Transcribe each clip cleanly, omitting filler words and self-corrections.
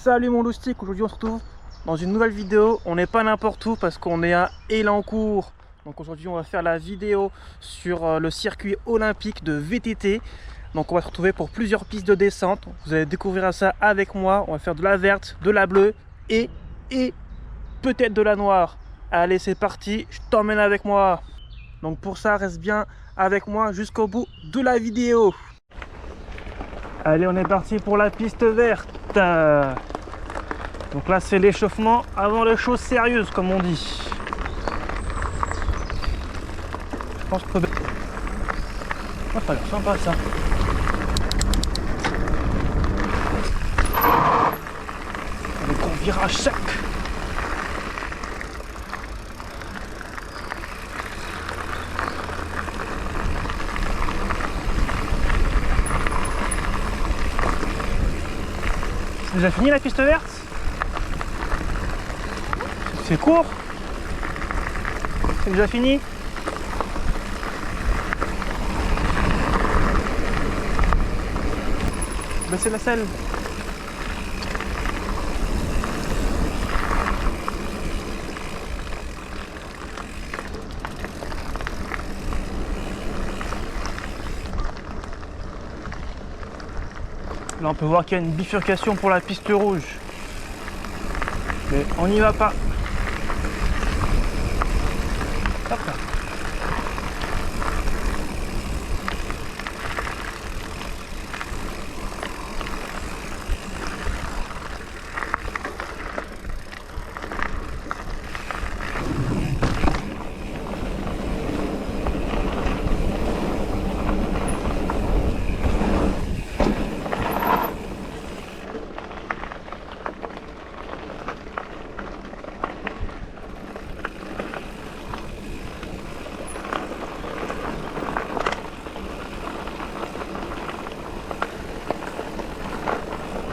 Salut mon loustic, aujourd'hui on se retrouve dans une nouvelle vidéo. On n'est pas n'importe où parce qu'on est à Elancourt. Donc aujourd'hui on va faire la vidéo sur le circuit olympique de VTT. Donc on va se retrouver pour plusieurs pistes de descente. Vous allez découvrir ça avec moi. On va faire de la verte, de la bleue et peut-être de la noire. Allez, c'est parti, je t'emmène avec moi. Donc pour ça, reste bien avec moi jusqu'au bout de la vidéo. Allez, on est parti pour la piste verte. Donc là, c'est l'échauffement avant les choses sérieuses, comme on dit. Je pense que... Oh, ça a l'air sympa, ça. Les gros virages secs. C'est déjà fini la piste verte? C'est court? C'est déjà fini? Baissez la selle. Là on peut voir qu'il y a une bifurcation pour la piste rouge. Mais on n'y va pas. Hop là.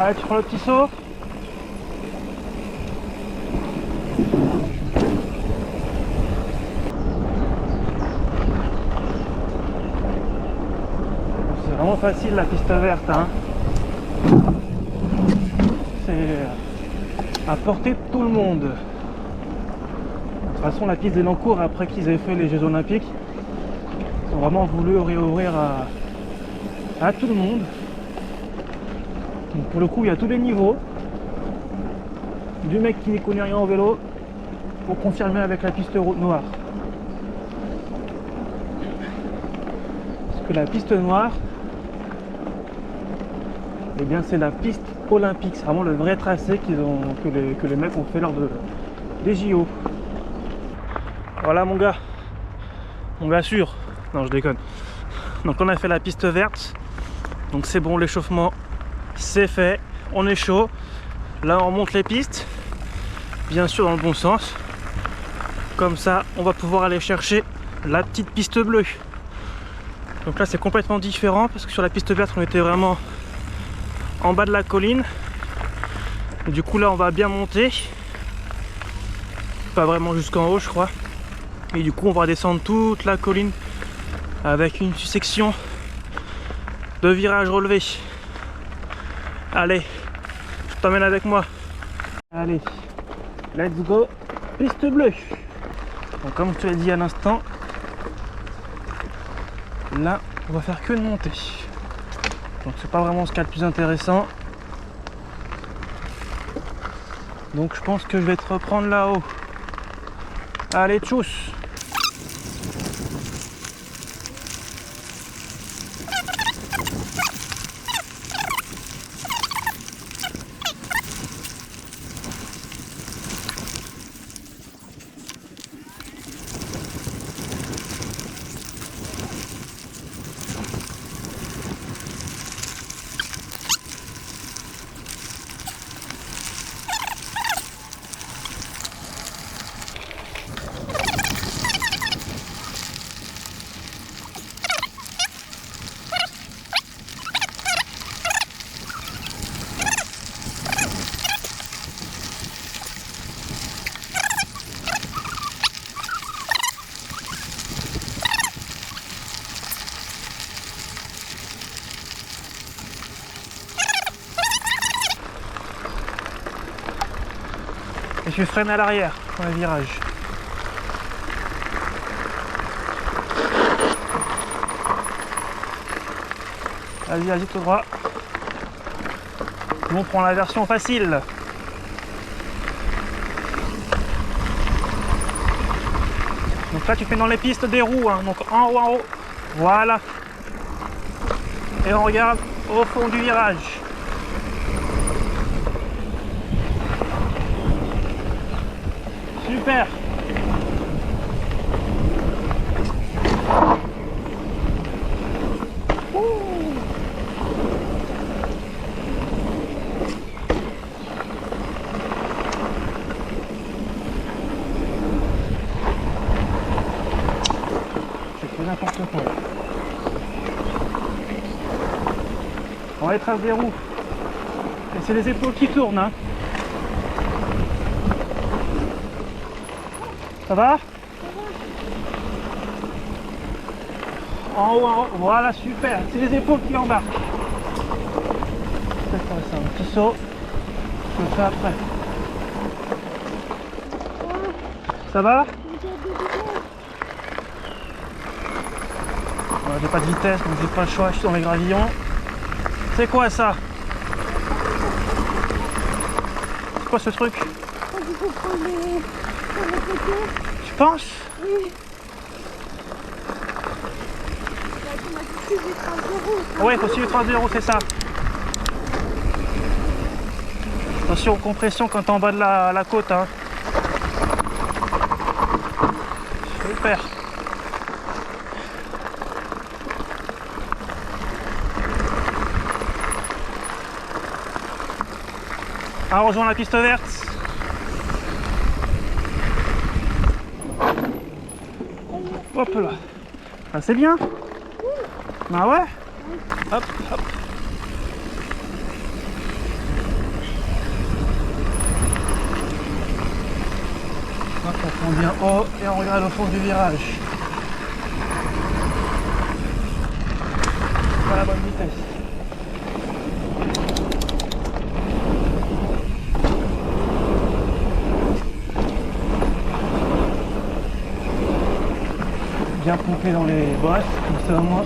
Allez, tu prends le petit saut. C'est vraiment facile la piste verte, hein. C'est à portée de tout le monde. De toute façon, la piste d'Elancourt, après qu'ils aient fait les Jeux Olympiques, ils ont vraiment voulu réouvrir à tout le monde. Donc pour le coup, il y a tous les niveaux. Du mec qui n'y connaît rien en vélo, pour confirmer avec la piste noire. Parce que la piste noire, eh bien c'est la piste olympique. C'est vraiment le vrai tracé que les mecs ont fait lors des JO. Voilà mon gars sûr. Non, je déconne. Donc on a fait la piste verte. Donc c'est bon, l'échauffement c'est fait, on est chaud. Là on remonte les pistes, bien sûr dans le bon sens. Comme ça on va pouvoir aller chercher la petite piste bleue. Donc là c'est complètement différent parce que sur la piste verte on était vraiment en bas de la colline. Et du coup là on va bien monter, pas vraiment jusqu'en haut je crois. Et du coup on va descendre toute la colline avec une section de virages relevés. Allez, je t'emmène avec moi. Allez, let's go, piste bleue. Donc comme je te l'ai dit à l'instant, là on va faire que de monter. Donc c'est pas vraiment ce qu'il y a de plus intéressant. Donc je pense que je vais te reprendre là-haut. Allez, tchuss. Et tu freines à l'arrière dans le virage. Vas-y, vas-y, tout droit. Nous, on prend la version facile. Donc là, tu fais dans les pistes des roues, hein. Donc en haut, en haut. Voilà. Et on regarde au fond du virage. Super. N'importe quoi. On va être à zéro. Et c'est les épaules qui tournent. Hein. Ça va? En haut, voilà, super. C'est les épaules qui embarquent. C'est ça, un petit saut. Je le fais après. Ça va? J'ai pas de vitesse, donc j'ai pas le choix, je suis dans les gravillons. C'est quoi ça? C'est quoi ce truc? Tu penses? Oui. Ouais, il faut suivre 3-0, c'est ça. Attention aux compressions quand t'es en bas de la côte. Hein. Super. Ah, on rejoint la piste verte. Hop là. Ah, c'est bien. Ah ouais. Hop, hop. Hop, on prend bien haut et on regarde au fond du virage. Pas la bonne vitesse. Bien pompé dans les bosses, comme ça au moins.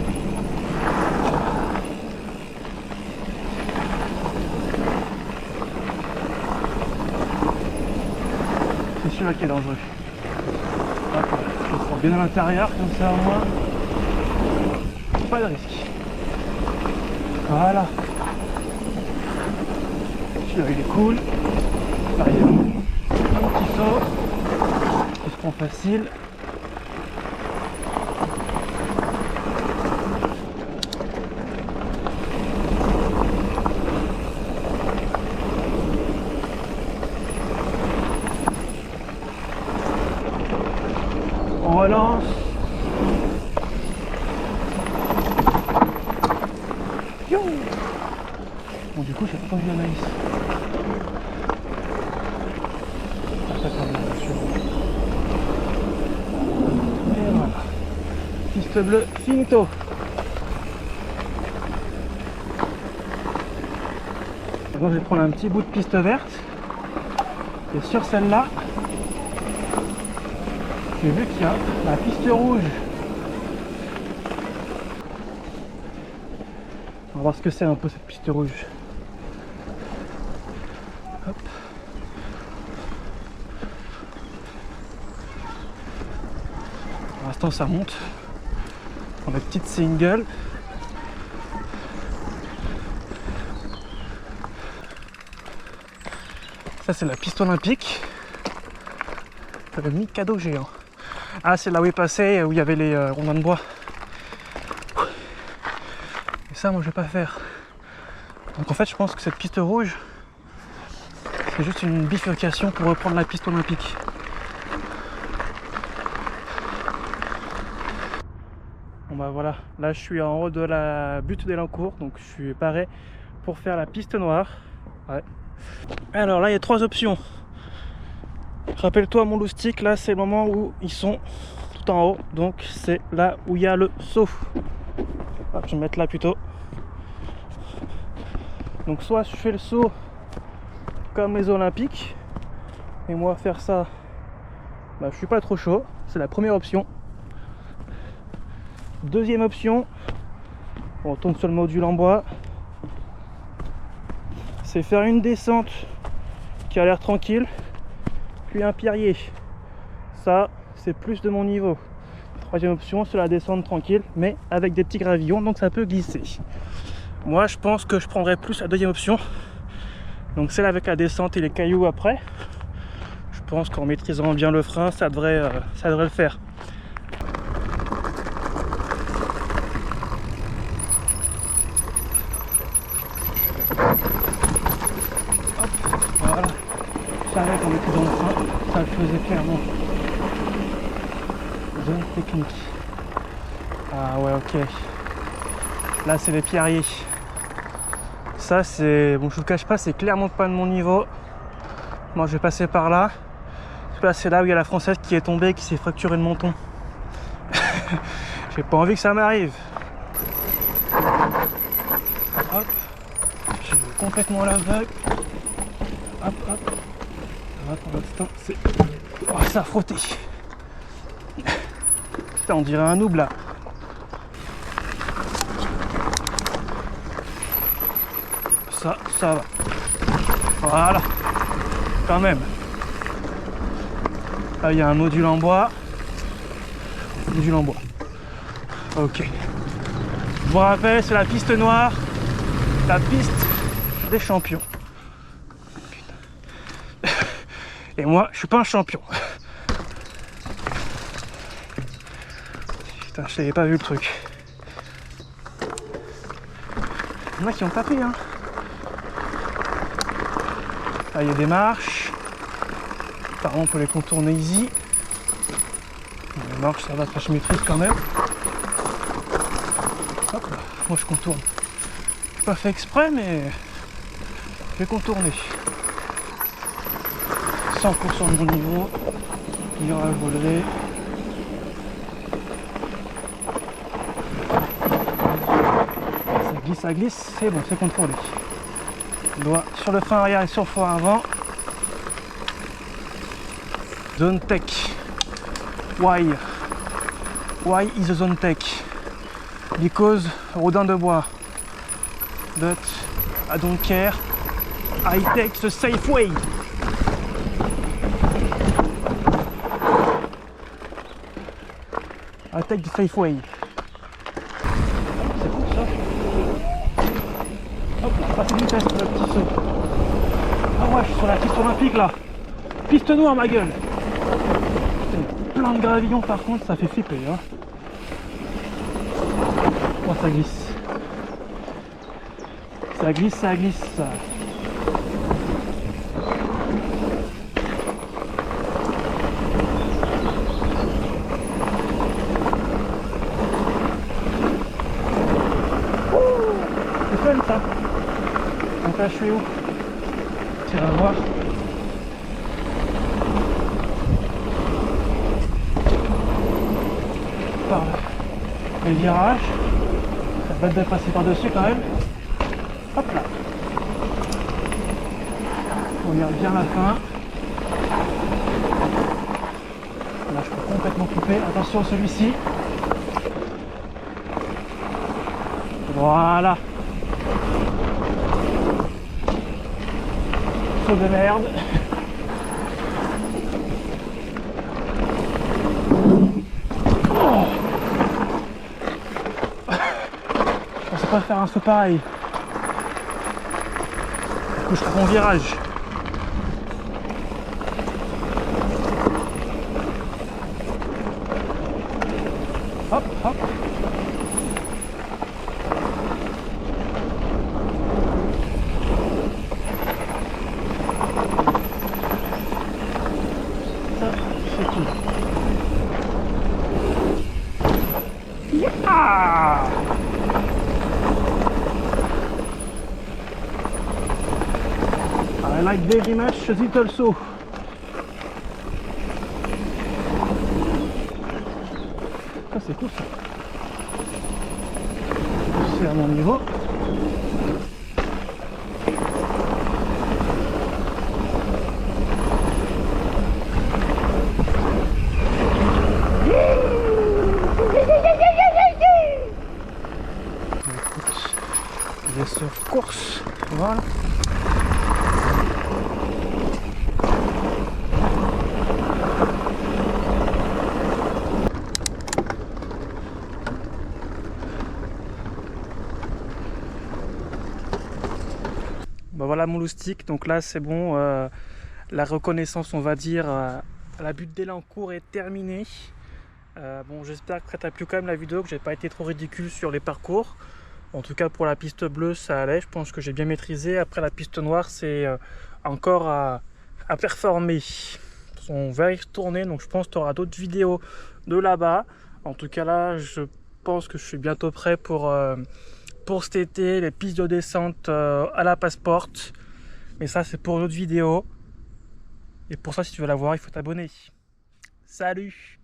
C'est celui-là qui est dangereux. Hop, je le prends bien à l'intérieur, comme ça au moins. Pas de risque. Voilà. Celui-là il est cool. Arrière. Un petit saut. Il se prend facile. On relance. Yo. Bon, du coup, j'ai pas entendu la maïs. Et voilà. Piste bleue, finito. Maintenant, je vais prendre un petit bout de piste verte. Et sur celle-là, j'ai vu qu'il y a la piste rouge. On va voir ce que c'est un peu cette piste rouge. Hop. Pour l'instant ça monte. On a des petites singles. Ça c'est la piste olympique. Ça le cadeau géant. Ah, c'est là où est passé, où il y avait les rondins de bois. Et ça, moi, je vais pas faire. Donc en fait, je pense que cette piste rouge, c'est juste une bifurcation pour reprendre la piste olympique. Bon bah voilà, là je suis en haut de la butte d'Elancourt, donc je suis paré pour faire la piste noire. Ouais. Alors là, il y a 3 options. Rappelle-toi mon loustic, là c'est le moment où ils sont tout en haut, donc c'est là où il y a le saut. Hop, je vais me mettre là plutôt. Donc soit je fais le saut comme les olympiques, Et moi faire ça, bah, je suis pas trop chaud. C'est la première option. Deuxième option, on tourne sur le module en bois, c'est faire une descente qui a l'air tranquille, puis un pierrier. Ça, c'est plus de mon niveau. Troisième option, c'est la descente tranquille, mais avec des petits gravillons, donc ça peut glisser. Moi, je pense que je prendrais plus la deuxième option, donc celle avec la descente et les cailloux après. Je pense qu'en maîtrisant bien le frein, ça devrait le faire. Hop, voilà. Je savais qu'en maîtrisant le frein, ça le faisait clairement. Zone technique. Ah ouais, ok. Là, c'est les pierriers. Ça, c'est... Bon, je vous cache pas, c'est clairement pas de mon niveau. Moi, je vais passer par là. Là, c'est là où il y a la Française qui est tombée et qui s'est fracturé le menton. J'ai pas envie que ça m'arrive. Hop. Je suis complètement à l'aveugle. Hop, hop. Là, pour l'instant, c'est... Oh, ça a frotté. Putain, on dirait un noob là. Ça va. Voilà. Quand même. Là, il y a un module en bois. Module en bois. Ok. Je vous rappelle, c'est la piste noire. La piste des champions. Putain. Et moi, je suis pas un champion. Putain, je n'avais pas vu le truc. Il y en a qui ont tapé, hein. Là, il y a des marches. Apparemment, on peut les contourner easy. Les marches, ça va, je maîtrise quand même. Hop là, moi je contourne. Je n'ai pas fait exprès, mais je vais contourner. 100% de mon niveau. Virage relevé. Ça glisse, c'est bon, c'est contrôlé. Doigt sur le frein arrière et sur le frein avant. Zone tech. Why? Why is the zone tech? Because rodin de bois. But I don't care. I take the safe way. I take the safe way. C'est cool ça. Hop, passer du test, le petit saut. Ah ouais, je suis sur la piste olympique là. Piste noire, ma gueule. Plein de gravillons par contre, ça fait flipper. Hein. Oh, ça glisse. Ça glisse, ça glisse. Ça. C'est fun ça. Donc là, je suis où? Tu vas voir. Par les virages. Ça va de passer par-dessus quand même. Hop là. On regarde bien la fin. Là, je peux complètement couper. Attention, celui-ci. Voilà. Saut de merde. Oh. Je pensais pas faire un saut pareil. Du coup, je prends mon virage. Hop, hop. Ça, c'est tout. Yeah! I like very much it also. Ça c'est cool ça. C'est à mon niveau. la Mouloustique. Donc là c'est bon, la reconnaissance on va dire à la butte d'Elancourt est terminée. Bon, j'espère que tu as plu quand même la vidéo, que j'ai pas été trop ridicule sur les parcours. En tout cas pour la piste bleue ça allait, je pense que j'ai bien maîtrisé. Après la piste noire c'est encore à performer. On va y retourner, donc je pense que tu auras d'autres vidéos de là-bas. En tout cas là je pense que je suis bientôt prêt pour cet été, les pistes de descente à la Passport. Mais ça c'est pour une autre vidéo. Et pour ça si tu veux la voir il faut t'abonner. Salut!